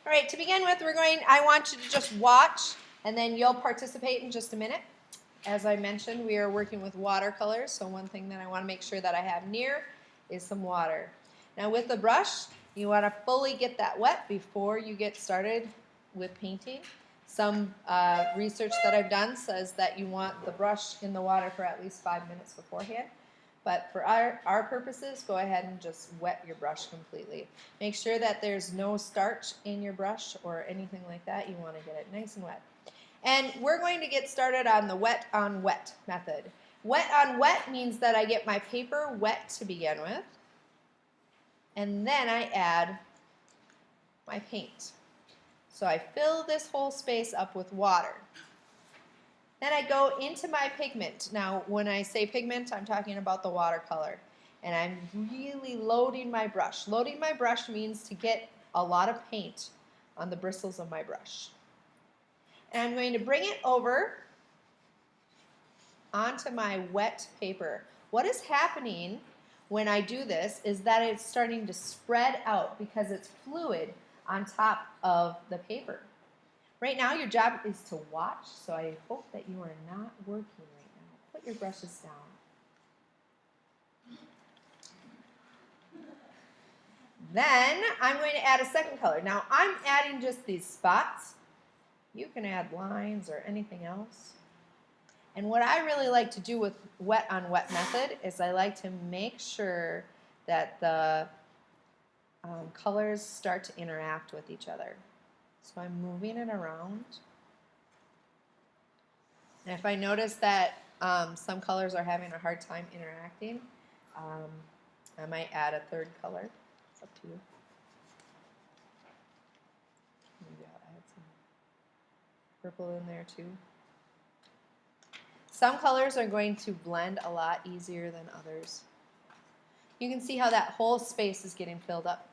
All right, to begin with, I want you to just watch, and then you'll participate in just a minute. As I mentioned, we are working with watercolors, so one thing that I want to make sure that I have near is some water. Now with the brush, you want to fully get that wet before you get started with painting. Some research that I've done says that you want the brush in the water for at least 5 minutes beforehand. But for our purposes, go ahead and just wet your brush completely. Make sure that there's no starch in your brush or anything like that. You want to get it nice and wet. And we're going to get started on the wet on wet method. Wet on wet means that I get my paper wet to begin with, and then I add my paint. So I fill this whole space up with water. Then I go into my pigment. Now, when I say pigment, I'm talking about the watercolor. And I'm really loading my brush. Loading my brush means to get a lot of paint on the bristles of my brush. And I'm going to bring it over onto my wet paper. What is happening when I do this is that it's starting to spread out because it's fluid on top of the paper. Right now, your job is to watch, so I hope that you are not working right now. Put your brushes down. Then I'm going to add a second color. Now, I'm adding just these spots. You can add lines or anything else. And what I really like to do with wet on wet method is I like to make sure that the colors start to interact with each other. So I'm moving it around. And if I notice that some colors are having a hard time interacting, I might add a third color. It's up to you. Maybe I'll add some purple in there too. Some colors are going to blend a lot easier than others. You can see how that whole space is getting filled up.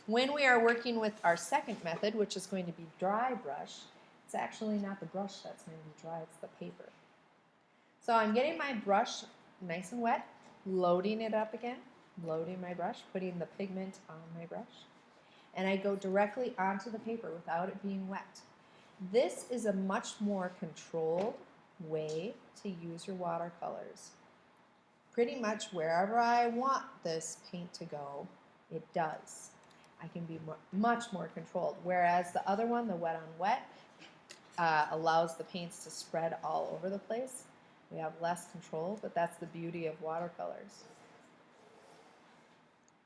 When we are working with our second method, which is going to be dry brush, it's actually not the brush that's going to be dry, it's the paper. So I'm getting my brush nice and wet, loading it up again, loading my brush, putting the pigment on my brush, and I go directly onto the paper without it being wet. This is a much more controlled way to use your watercolors. Pretty much wherever I want this paint to go, it does. I can be much more controlled, whereas the other one, the wet on wet, allows the paints to spread all over the place. We have less control, but that's the beauty of watercolors.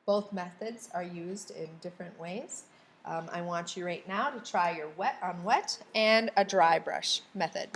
Both methods are used in different ways. I want you right now to try your wet on wet and a dry brush method.